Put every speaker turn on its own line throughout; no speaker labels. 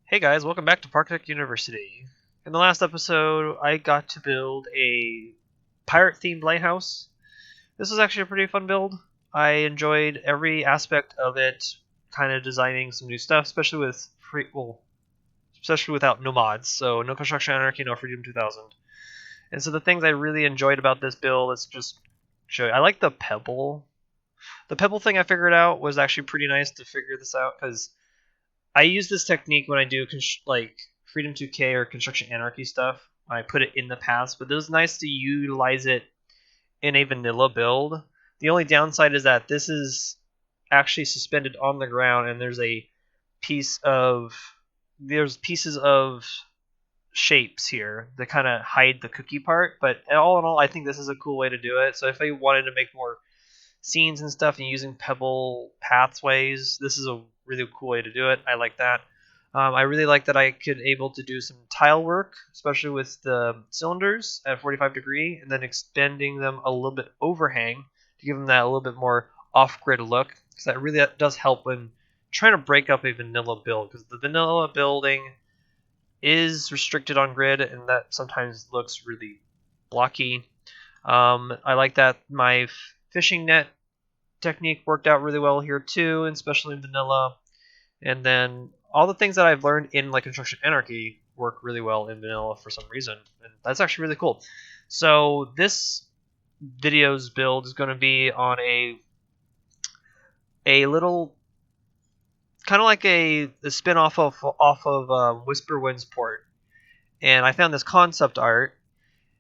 Hey guys, welcome back to Parkitect University. In the last episode, I got to build a pirate-themed lighthouse. This was actually a pretty fun build. I enjoyed every aspect of it, kind of designing some new stuff, especially especially without no mods, so no construction anarchy, no freedom 2000. And so the things I really enjoyed about this build is just show you. I like the pebble. The pebble thing I figured out was actually pretty nice to figure this out because I use this technique when I do like Freedom 2K or Construction Anarchy stuff. I put it in the paths, but it was nice to utilize it in a vanilla build. The only downside is that this is actually suspended on the ground, and there's pieces of shapes here that kind of hide the cookie part. But all in all, I think this is a cool way to do it. So if I wanted to make more scenes and stuff and using pebble pathways, this is a really cool way to do it. I like that. I really like that I could able to do some tile work, especially with the cylinders at 45 degree, and then extending them a little bit overhang to give them that a little bit more off-grid look, because that really does help when trying to break up a vanilla build, because the vanilla building is restricted on grid, and that sometimes looks really blocky. I like that my fishing net technique worked out really well here too, and especially in vanilla. And then all the things that I've learned in like Construction Anarchy work really well in vanilla for some reason, and that's actually really cool. So this video's build is going to be on a little kind of like a spin off of Whisperwind's port, and I found this concept art,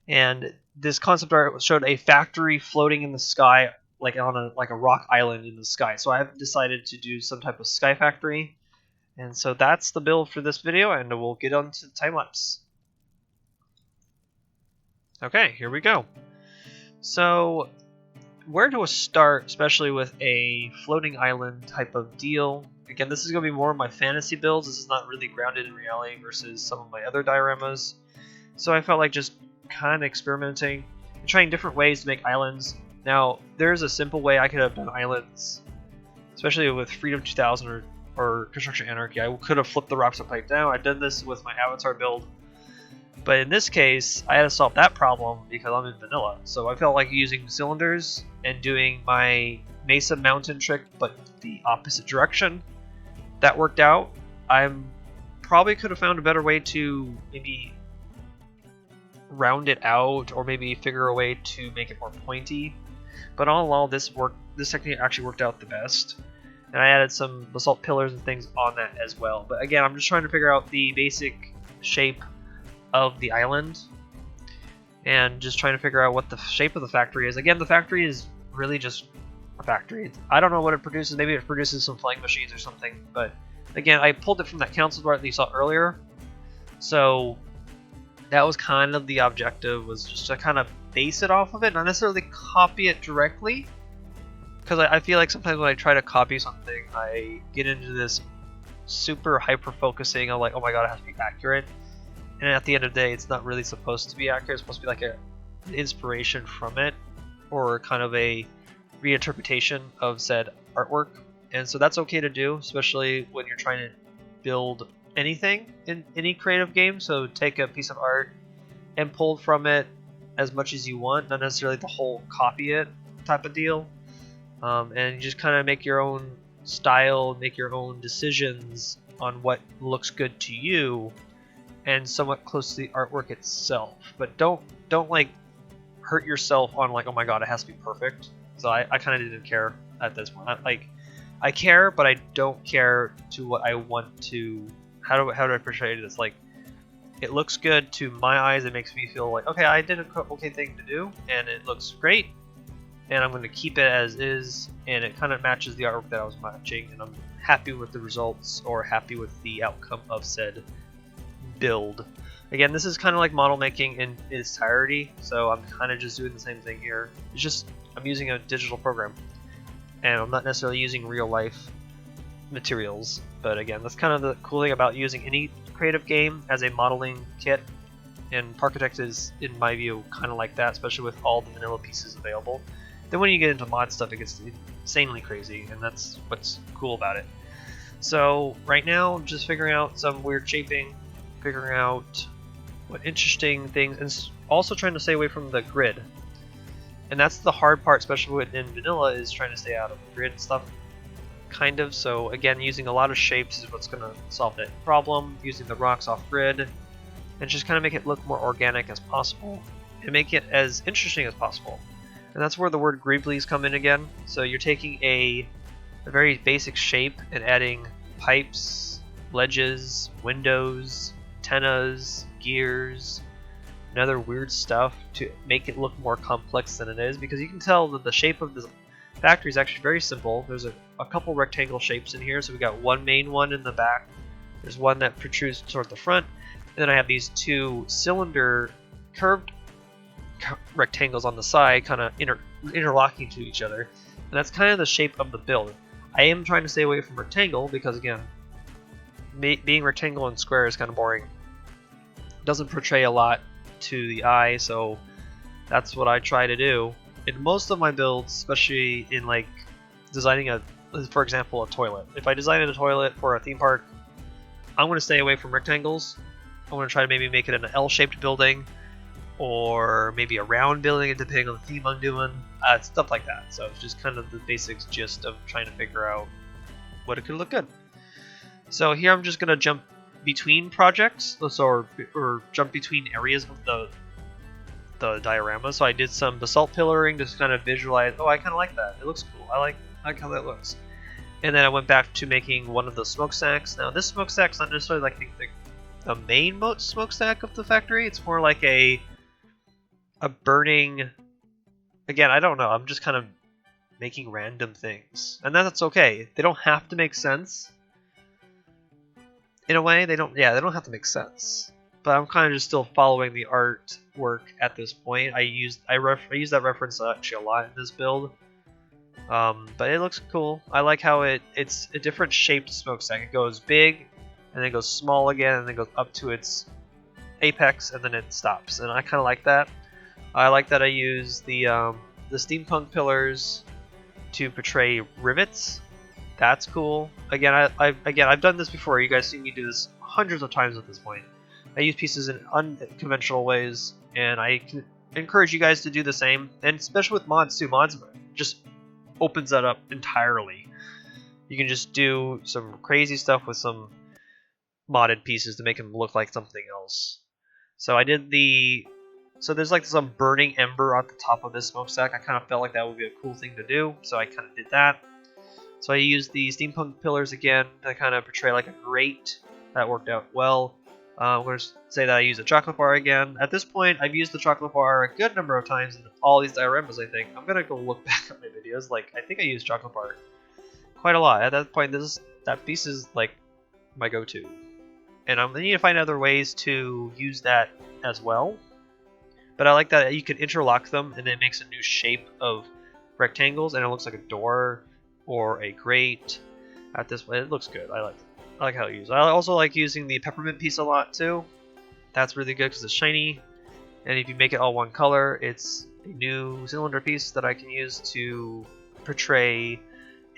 and this concept art showed a factory floating in the sky, like on a rock island in the sky. So I've decided to do some type of sky factory, and so that's the build for this video, and we'll get on to the time lapse. Okay, here we go. So where do I start, especially with a floating island type of deal? Again, this is going to be more of my fantasy builds. This is not really grounded in reality versus some of my other dioramas. So I felt like just kind of experimenting and trying different ways to make islands. Now, there's a simple way I could have done islands, especially with Freedom 2000 or Construction Anarchy. I could have flipped the rocks upside down. I've done this with my Avatar build. But in this case, I had to solve that problem because I'm in vanilla. So I felt like using cylinders and doing my Mesa Mountain trick, but the opposite direction. That worked out. I probably could have found a better way to maybe round it out, or maybe figure a way to make it more pointy. But all in all, this technique actually worked out the best. And I added some basalt pillars and things on that as well. But again, I'm just trying to figure out the basic shape of the island, and just trying to figure out what the shape of the factory is. Again, the factory is really just a factory. I don't know what it produces. Maybe it produces some flying machines or something. But again, I pulled it from that council art that you saw earlier. So that was kind of the objective, was just to kind of base it off of it, not necessarily copy it directly. Because I feel like sometimes when I try to copy something, I get into this super hyper focusing of like, oh my god, it has to be accurate. And at the end of the day, it's not really supposed to be accurate. It's supposed to be like an inspiration from it, or kind of a reinterpretation of said artwork. And so that's okay to do, especially when you're trying to build anything in any creative game. So take a piece of art and pull from it as much as you want, not necessarily the whole copy it type of deal. And you just kind of make your own style, make your own decisions on what looks good to you, and somewhat close to the artwork itself. But don't like hurt yourself on like, oh my god, it has to be perfect. So I kind of didn't care at this point. I care, but I don't care to what I want to. How do I portray this? Like, it looks good to my eyes. It makes me feel like, okay, I did a okay thing to do, and it looks great, and I'm going to keep it as is, and it kind of matches the artwork that I was matching, and I'm happy with the results, or happy with the outcome of said build. Again, this is kind of like model making in its entirety, so I'm kind of just doing the same thing here. It's just I'm using a digital program, and I'm not necessarily using real life materials. But again, that's kind of the cool thing about using any creative game as a modeling kit, and Parkitect is, in my view, kind of like that, especially with all the vanilla pieces available. Then when you get into mod stuff, it gets insanely crazy, and that's what's cool about it. So right now, I'm just figuring out some weird shaping, figuring out what interesting things, and also trying to stay away from the grid. And that's the hard part, especially in vanilla, is trying to stay out of grid stuff, kind of. So again, using a lot of shapes is what's going to solve that problem, using the rocks off grid, and just kind of make it look more organic as possible, and make it as interesting as possible. And that's where the word greeblies come in again. So you're taking a very basic shape and adding pipes, ledges, windows, antennas, gears, and other weird stuff to make it look more complex than it is, because you can tell that the shape of the factory is actually very simple. There's a couple rectangle shapes in here, so we got one main one in the back, there's one that protrudes toward the front, and then I have these two cylinder curved rectangles on the side, kind of interlocking to each other, and that's kind of the shape of the build. I am trying to stay away from rectangle because, again, being rectangle and square is kind of boring. It doesn't portray a lot to the eye, so that's what I try to do in most of my builds, especially in like designing for example, a toilet. If I design a toilet for a theme park, I'm going to stay away from rectangles. I'm going to try to maybe make it an L-shaped building, or maybe a round building, depending on the theme I'm doing, stuff like that. So it's just kind of the basics gist of trying to figure out what it could look good. So here I'm just going to jump between projects, or jump between areas of the diorama. So I did some basalt pillaring to kind of visualize, oh, I kind of like that. It looks cool. I like how that looks. And then I went back to making one of the smokestacks. Now this smokestack's not necessarily like the main smokestack of the factory. It's more like a burning, again, I don't know, I'm just kind of making random things, and that's okay. They don't have to make sense. In a way, they don't have to make sense, but I'm kind of just still following the artwork at this point. I use that reference actually a lot in this build, but it looks cool. I like how it's a different shaped smokestack. It goes big, and then goes small again, and then goes up to its apex, and then it stops, and I kind of like that. I like that I use the steampunk pillars to portray rivets. That's cool. Again, I've done this before. You guys see me do this hundreds of times at this point. I use pieces in unconventional ways, and I can encourage you guys to do the same. And especially with mods too. Mods just opens that up entirely. You can just do some crazy stuff with some modded pieces to make them look like something else. So I did so there's like some burning ember at the top of this smokestack. I kind of felt like that would be a cool thing to do, so I kind of did that. So I used the steampunk pillars again to kind of portray like a grate. That worked out well. I'm going to say that I used a chocolate bar again. At this point, I've used the chocolate bar a good number of times in all these dioramas, I think. I'm going to go look back at my videos. Like, I think I used chocolate bar quite a lot. At that point, that piece is like my go-to. And I need to find other ways to use that as well. But I like that you can interlock them, and it makes a new shape of rectangles, and it looks like a door or a grate. At this point, it looks good. I like how it used. I also like using the peppermint piece a lot too. That's really good because it's shiny, and if you make it all one color, it's a new cylinder piece that I can use to portray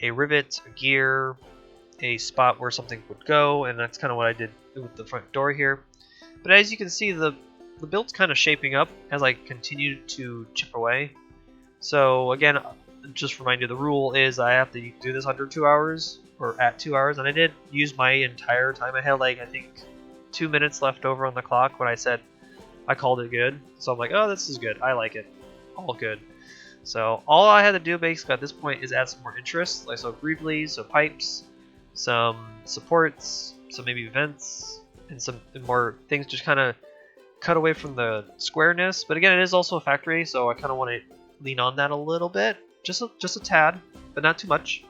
a rivet, a gear, a spot where something would go, and that's kind of what I did with the front door here. But as you can see, the build's kind of shaping up as I continue to chip away. So again, just remind you, the rule is I have to do this under 2 hours, or at 2 hours, and I did use my entire time. I had like, I think 2 minutes left over on the clock when I said I called it good. So I'm like, oh, this is good. I like it. All good. So all I had to do basically at this point is add some more interest, like so greeblies, so pipes, some supports, some maybe vents, and some more things, just kind of cut away from the squareness. But again, it is also a factory, so I kind of want to lean on that a little bit, just a tad, but not too much.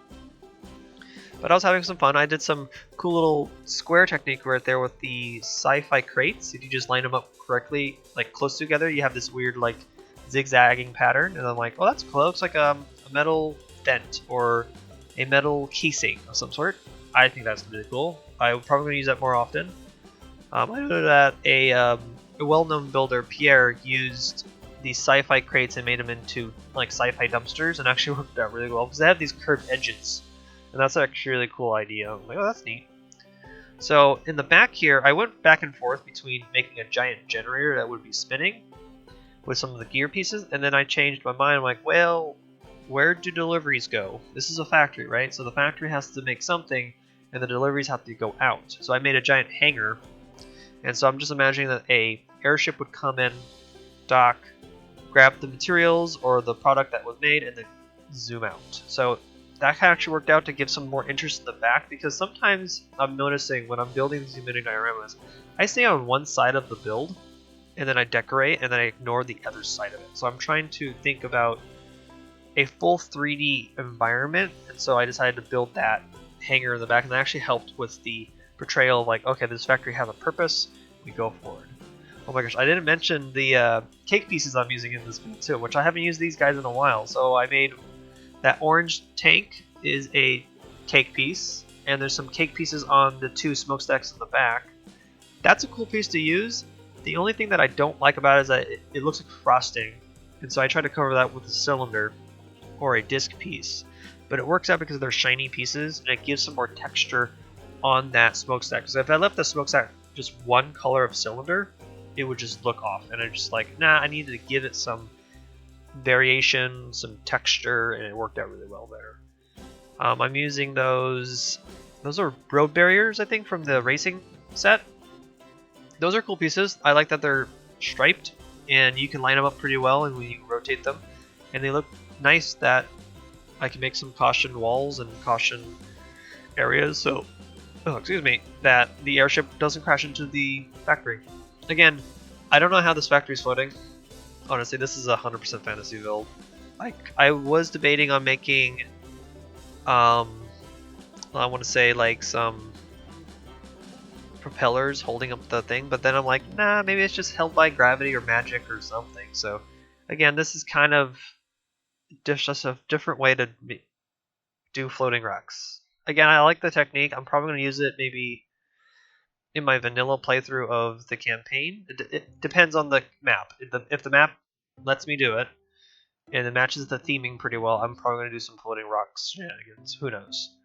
But I was having some fun. I did some cool little square technique right there with the sci-fi crates. If you just line them up correctly, like close together, you have this weird like zigzagging pattern. And I'm like, oh, that's cool. It looks like a metal vent or a metal casing of some sort. I think that's really cool. I'm probably going to use that more often. I know that a well-known builder, Pierre, used these sci-fi crates and made them into like sci-fi dumpsters, and actually worked out really well because they have these curved edges. And that's actually a really cool idea. I'm like, oh, that's neat. So in the back here, I went back and forth between making a giant generator that would be spinning with some of the gear pieces, and then I changed my mind. I'm like, well, where do deliveries go? This is a factory, right? So the factory has to make something, and the deliveries have to go out. So I made a giant hangar, and so I'm just imagining that a airship would come in, dock, grab the materials or the product that was made, and then zoom out. So that actually worked out to give some more interest in the back, because sometimes I'm noticing when I'm building these mini dioramas, I stay on one side of the build, and then I decorate, and then I ignore the other side of it. So I'm trying to think about a full 3D environment, and so I decided to build that hangar in the back, and that actually helped with the portrayal of like, okay, this factory has a purpose, we go forward. Oh my gosh, I didn't mention the cake pieces I'm using in this build too, which I haven't used these guys in a while. So I made that orange tank is a cake piece, and there's some cake pieces on the 2 smokestacks in the back. That's a cool piece to use. The only thing that I don't like about it is that it looks like frosting, and so I try to cover that with a cylinder or a disc piece. But it works out because they're shiny pieces, and it gives some more texture on that smokestack. Because if I left the smokestack just one color of cylinder, it would just look off, and I'm just like, nah, I needed to give it some variation, some texture, and it worked out really well there. I'm using those are road barriers, I think, from the racing set. Those are cool pieces. I like that they're striped, and you can line them up pretty well, and when you rotate them, and they look nice that I can make some caution walls and caution areas, so, oh, excuse me, that the airship doesn't crash into the factory. Again, I don't know how this factory is floating. Honestly, this is a 100% fantasy build. Like, I was debating on making, I want to say like some propellers holding up the thing, but then I'm like, nah, maybe it's just held by gravity or magic or something. So, again, this is kind of just a different way to do floating wrecks. Again, I like the technique. I'm probably going to use it maybe in my vanilla playthrough of the campaign. It depends on the map. If the map lets me do it, and it matches the theming pretty well, I'm probably going to do some floating rocks shenanigans. Who knows?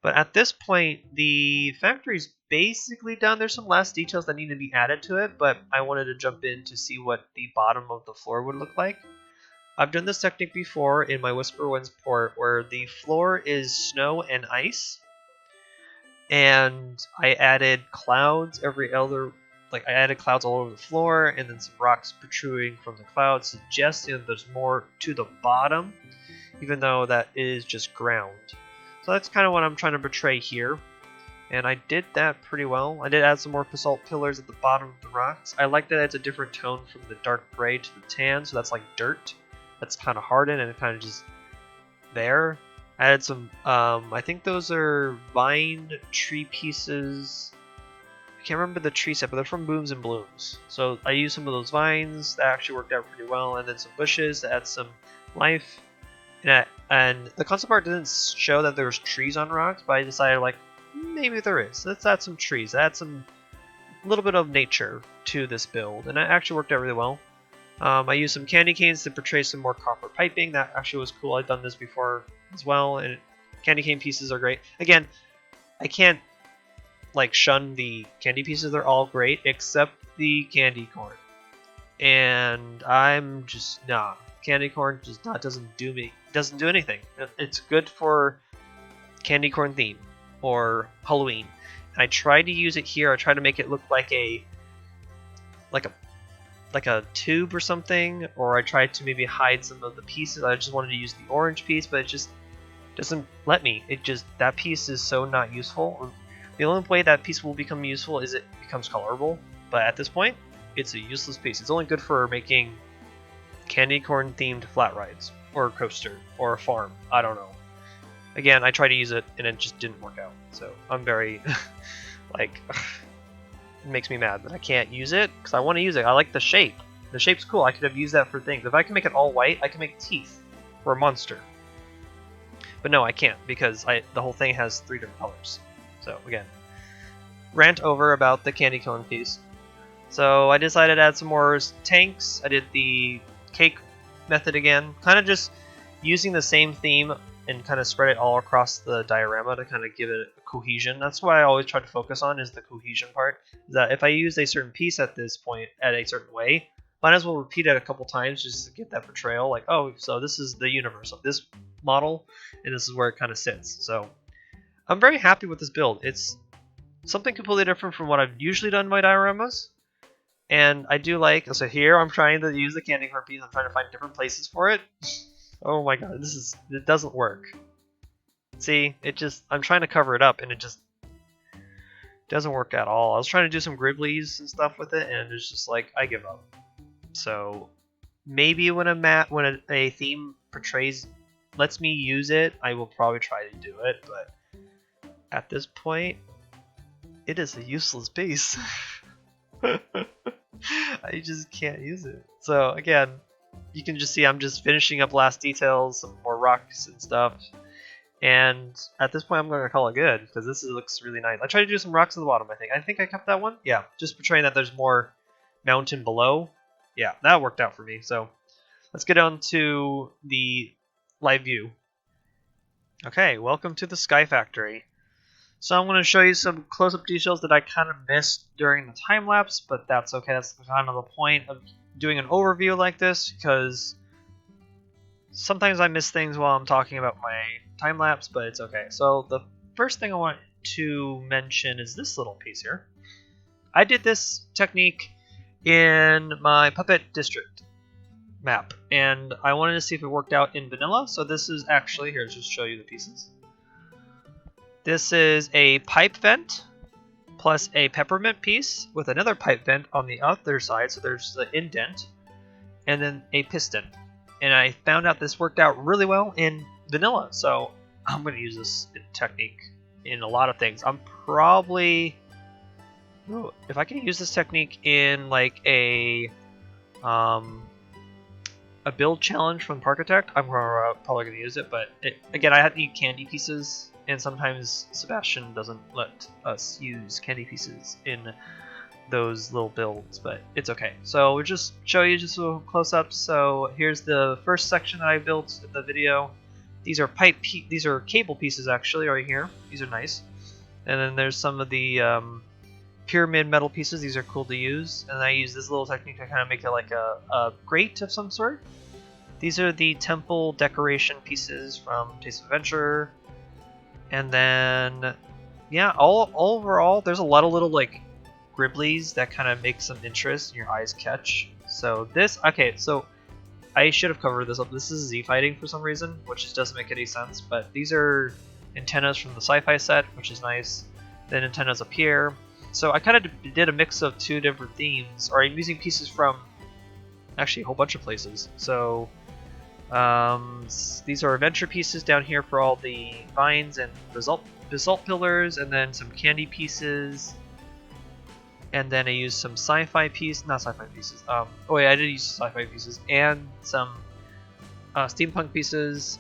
But at this point, the factory's basically done. There's some last details that need to be added to it, but I wanted to jump in to see what the bottom of the floor would look like. I've done this technique before in my Whisper Winds port, where the floor is snow and ice, and I added clouds every other, like I added clouds all over the floor, and then some rocks protruding from the clouds, suggesting that there's more to the bottom, even though that is just ground. So that's kind of what I'm trying to portray here, and I did that pretty well. I did add some more basalt pillars at the bottom of the rocks. I like that it's a different tone from the dark gray to the tan, so that's like dirt. That's kind of hardened and kind of just there. I added some, I think those are vine tree pieces. I can't remember the tree set, but they're from Booms and Blooms. So I used some of those vines that actually worked out pretty well, and then some bushes to add some life. And the concept art didn't show that there was trees on rocks, but I decided like, maybe there is. Let's add some trees, add some little bit of nature to this build, and it actually worked out really well. I used some candy canes to portray some more copper piping. That actually was cool. I've done this before as well, and candy cane pieces are great. Again, I can't like shun the candy pieces. They're all great except the candy corn, and I'm just candy corn just doesn't do anything. It's good for candy corn theme or Halloween. And I tried to use it here. I tried to make it look like a tube or something, or I tried to maybe hide some of the pieces. I just wanted to use the orange piece, but it just doesn't let me. That piece is so not useful. The only way that piece will become useful is it becomes colorable, but at this point, it's a useless piece. It's only good for making candy corn themed flat rides, or a coaster, or a farm. I don't know. Again, I tried to use it and it just didn't work out. So I'm very like, it makes me mad that I can't use it because I want to use it. I like the shape. The shape's cool. I could have used that for things. If I can make it all white, I can make teeth for a monster. But no, I can't because the whole thing has 3 different colors. So again, rant over about the candy cone piece. So I decided to add some more tanks. I did the cake method again, kind of just using the same theme and kind of spread it all across the diorama to kind of give it a cohesion. That's what I always try to focus on, is the cohesion part. That if I use a certain piece at this point at a certain way, might as well repeat it a couple times just to get that portrayal. Like, oh, so this is the universe of this model, and this is where it kind of sits. So I'm very happy with this build. It's something completely different from what I've usually done in my dioramas. And I do like, so here I'm trying to use the candy corn piece. I'm trying to find different places for it. Oh my god, it doesn't work. See, I'm trying to cover it up and it just doesn't work at all. I was trying to do some gribblies and stuff with it, and it's just like, I give up. So maybe when a theme lets me use it, I will probably try to do it, but at this point, it is a useless piece. I just can't use it. So again, you can just see I'm just finishing up last details, some more rocks and stuff. And at this point, I'm going to call it good, because this looks really nice. I tried to do some rocks at the bottom, I think I kept that one. Yeah, just portraying that there's more mountain below. Yeah, that worked out for me. So let's get on to the live view. Okay, welcome to the Sky Factory. So I'm going to show you some close-up details that I kind of missed during the time-lapse, but that's okay. That's kind of the point of doing an overview like this, because sometimes I miss things while I'm talking about my time-lapse, but it's okay. So the first thing I want to mention is this little piece here. I did this technique in my Puppet District map, and I wanted to see if it worked out in vanilla. So this is actually, here, just show you the pieces. This is a pipe vent plus a peppermint piece with another pipe vent on the other side, so there's the indent, and then a piston. And I found out this worked out really well in vanilla, so I'm going to use this technique in a lot of things. I'm probably, if I can use this technique in like a build challenge from Parkitect, I'm probably going to use it. But again, I have to eat candy pieces, and sometimes Sebastian doesn't let us use candy pieces in those little builds, but it's okay. So we'll just show you just a close-up. So here's the first section that I built in the video. These are these are cable pieces actually right here. These are nice. And then there's some of the pyramid metal pieces. These are cool to use. And I use this little technique to kind of make it like a grate of some sort. These are the temple decoration pieces from Taste of Adventure. And then, yeah, overall, there's a lot of little like gribblies that kind of make some interest and your eyes catch. So this, okay, so I should have covered this up. This is Z fighting for some reason, which just doesn't make any sense. But these are antennas from the sci-fi set, which is nice. Then antennas up here. So I kind of did a mix of two different themes, or I'm using pieces from actually a whole bunch of places. So these are adventure pieces down here for all the vines and basalt pillars, and then some candy pieces. And then I used some sci-fi pieces, not sci-fi pieces. Oh yeah, I did use sci-fi pieces and some steampunk pieces.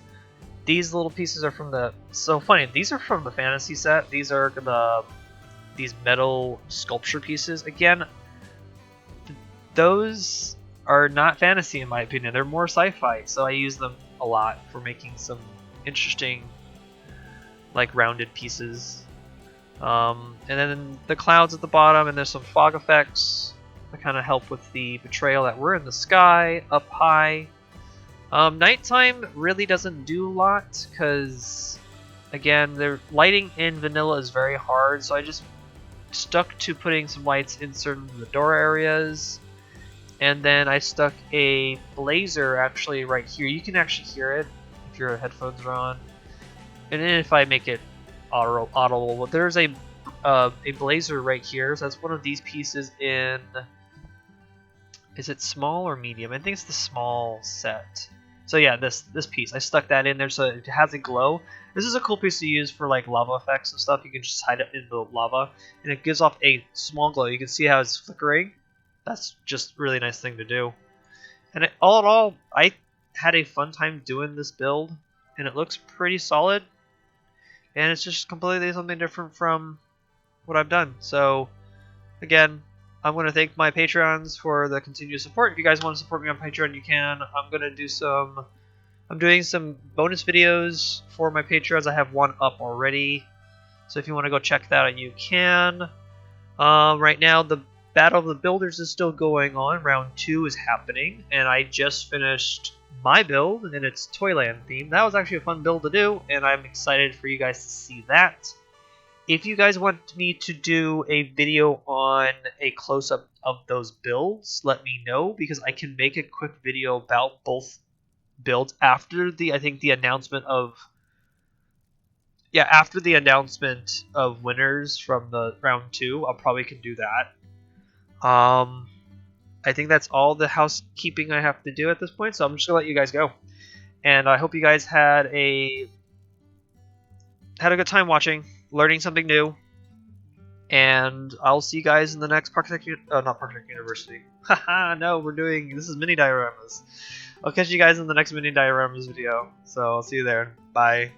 These little pieces are from the, so funny, these are from the fantasy set. These are these metal sculpture pieces. Again, those are not fantasy in my opinion. They're more sci-fi, so I use them a lot for making some interesting, like, rounded pieces. And then the clouds at the bottom, and there's some fog effects that kind of help with the portrayal that we're in the sky, up high. Nighttime really doesn't do a lot, because, again, the lighting in vanilla is very hard, so I just stuck to putting some lights in certain of the door areas. And then I stuck a blazer actually right here. You can actually hear it if your headphones are on. And then if I make it audible, there's a blazer right here. So that's one of these pieces in, is it small or medium? I think it's the small set. So yeah, this piece, I stuck that in there so it has a glow. This is a cool piece to use for like lava effects and stuff. You can just hide it in the lava, and it gives off a small glow. You can see how it's flickering. That's just a really nice thing to do. And all in all, I had a fun time doing this build, and it looks pretty solid. And it's just completely something different from what I've done. So, again, I'm going to thank my Patreons for the continued support. If you guys want to support me on Patreon, you can. I'm going to do some I'm doing some bonus videos for my patrons. I have one up already, so if you want to go check that out, you can. Right now, the Battle of the Builders is still going on. Round 2 is happening, and I just finished my build, and it's Toyland themed. That was actually a fun build to do, and I'm excited for you guys to see that. If you guys want me to do a video on a close-up of those builds, let me know, because I can make a quick video about both builds after I think the announcement of after the announcement of winners from the round 2. I probably can do that. I think that's all the housekeeping I have to do at this point, so I'm just gonna let you guys go. And I hope you guys had a good time watching, learning something new. And I'll see you guys in the next Parkitect, not Parkitect University. Haha, no, this is mini dioramas. I'll catch you guys in the next mini dioramas video. So I'll see you there. Bye.